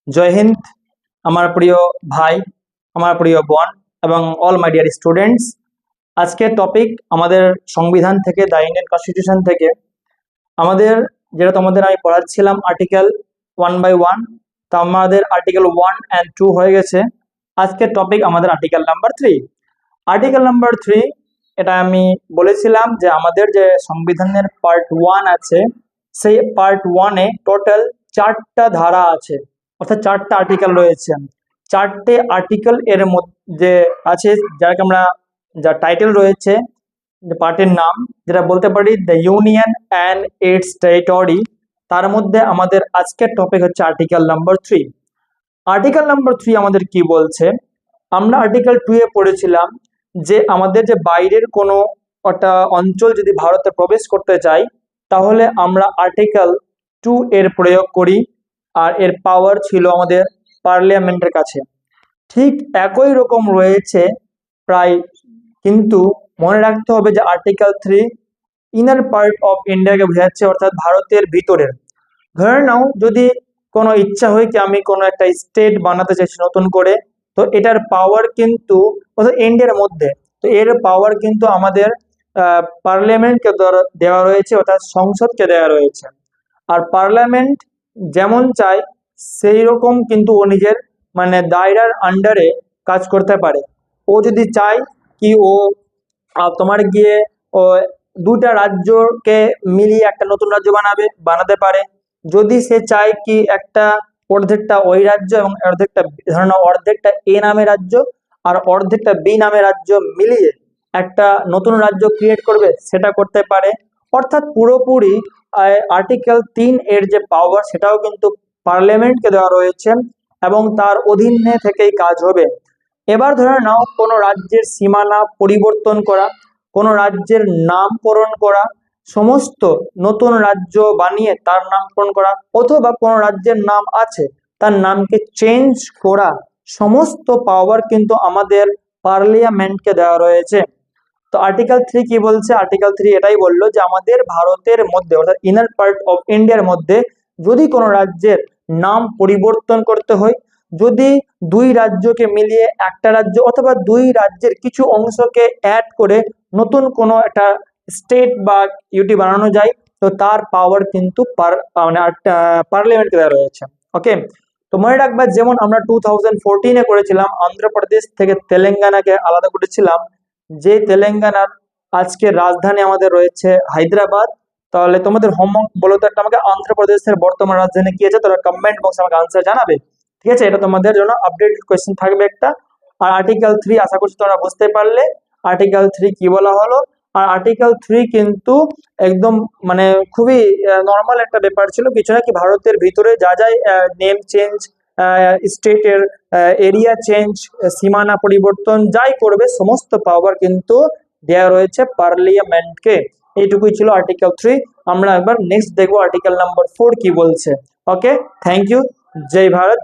জয় হিন্দ, আমার প্রিয় ভাই, আমার প্রিয় বোন এবং অল মাই ডিয়ার স্টুডেন্টস। আজকের টপিক আমাদের সংবিধান থেকে, দ্য ইন্ডিয়ান কনস্টিটিউশন থেকে আমাদের, যেটা তোমাদের আমি পড়াচ্ছিলাম আর্টিকেল 1 by 1। তো আমাদের আর্টিকেল 1 and 2 হয়ে গেছে। আজকের টপিক আমাদের আর্টিকেল নাম্বার 3। আর্টিকেল নাম্বার 3, এটা আমি বলেছিলাম যে আমাদের যে সংবিধানের পার্ট 1 আছে, সেই পার্ট 1-এ টোটাল 4টা ধারা আছে, অর্থাৎ 4টা আর্টিকেল রয়েছে। 4টে আর্টিকেল এর মধ্যে আছে, যাকে আমরা, যা টাইটেল রয়েছে, যে পার্টের নাম, যেটা বলতে পারি the union and it's territory. তার মধ্যে আমাদের আজকের টপিক হচ্ছে আর্টিকেল নাম্বার 3। আর্টিকেল নাম্বার 3 আমাদের কি বলছে? আমরা আর্টিকেল 2-এ পড়েছিলাম যে আমাদের যে বাইরের কোনো একটা অঞ্চল যদি ভারতে প্রবেশ করতে চাই, তাহলে আমরা আর্টিকেল 2 এর প্রয়োগ করি, আর এর পাওয়ার ছিল আমাদের পার্লামেন্টের কাছে। ঠিক একই রকম রয়েছে প্রায়, কিন্তু মনে রাখতে হবে যে আর্টিকেল 3 ইনার পার্ট অফ ইন্ডিয়াকে বোঝাচ্ছে, অর্থাৎ ভারতের ভিতরের। ধরে নাও যদি কোনো ইচ্ছা হয় কি আমি কোনো একটা স্টেট বানাতে চাইছি নতুন করে, তো এটার পাওয়ার কিন্তু, অর্থাৎ ইন্ডিয়ার মধ্যে, তো এর পাওয়ার কিন্তু আমাদের পার্লামেন্টকে দেওয়া রয়েছে, অর্থাৎ সংসদকে দেওয়া রয়েছে। আর পার্লামেন্ট যেমন চায় সেই রকম কিন্তু ও নিজের দায়রার আন্ডারে কাজ করতে পারে। ও যদি চায় কি ও তোমার গিয়ে ও 2টা রাজ্যকে মিলিয়ে একটা নতুন রাজ্য বানাতে পারে। যদি সে চায় কি একটা অর্ধেকটা ওই রাজ্য এবং অর্ধেকটা, ধরে নাও অর্ধেকটা এ নামে রাজ্য আর অর্ধেকটা বি নামে রাজ্য মিলিয়ে একটা নতুন রাজ্য ক্রিয়েট করবে, সেটা করতে পারে। অর্থাৎ পুরোপুরি আর্টিকেল 3 এর যে পাওয়ার, সেটাও কিন্তু পার্লামেন্টকে দেওয়া রয়েছে এবং তার অধীনে থেকেই কাজ হবে। এবার ধরে নাও কোনো রাজ্যের সীমানা পরিবর্তন করা, কোনো রাজ্যের নামকরণ করা, সমস্ত নতুন রাজ্য বানিয়ে তার নামকরণ করা, অথবা কোনো রাজ্যের নাম আছে তার নামকে চেঞ্জ করা, সমস্ত পাওয়ার কিন্তু আমাদের পার্লামেন্টকে দেওয়া রয়েছে। তো আর্টিকেল 3 কি বলছে? আর্টিকেল 3 এটাই বললো যে আমাদের ভারতের মধ্যে, অর্থাৎ ইনার পার্ট অফ ইন্ডিয়ার মধ্যে যদি কোনো রাজ্যের নাম পরিবর্তন করতে হয়, যদি 2 রাজ্যকে মিলিয়ে একটা রাজ্য অথবা 2 রাজ্যের কিছু অংশকে অ্যাড করে নতুন কোনো একটা স্টেট বা ইউটি বানানো যায়, তো তার পাওয়ার কিন্তু পার্লামেন্টকে দেওয়া রয়েছে। ওকে, তো মনে রাখবা, যেমন আমরা 2014-এ করেছিলাম, অন্ধ্রপ্রদেশ থেকে তেলেঙ্গানাকে আলাদা করেছিলাম, যে তেলেঙ্গানার আজকের রাজধানী আমাদের রয়েছে হায়দ্রাবাদ। তাহলে তোমাদের হোমওয়ার্ক বলো তো একটা আমাকে, অন্ধ্রপ্রদেশের বর্তমান রাজধানী কি আছে? তোমরা কমেন্ট বক্সে আমাকে আনসার জানাবে, ঠিক আছে? এটা তোমাদের জন্য আপডেটেড কোয়েশ্চেন থাকবে একটা। আর আর্টিকেল 3 আশা করছি তোমরা বুঝতে পারলে আর্টিকেল 3 কি বলা হলো। আর আর্টিকেল 3 কিন্তু একদম খুবই নর্মাল একটা ব্যাপার ছিল, কিছু না, কি ভারতের ভিতরে যা যা নেম চেঞ্জ, স্টেটের এরিয়া চেঞ্জ, সীমানা পরিবর্তন যাই করবে, সমস্ত পাওয়ার কিন্তু দেওয়া রয়েছে পার্লামেন্টকে। এইটুকুই ছিল আর্টিকেল 3। আমরা একবার নেক্সট দেখবো আর্টিকেল নাম্বার 4 কি বলছে। ওকে, থ্যাংক ইউ। জয় ভারত।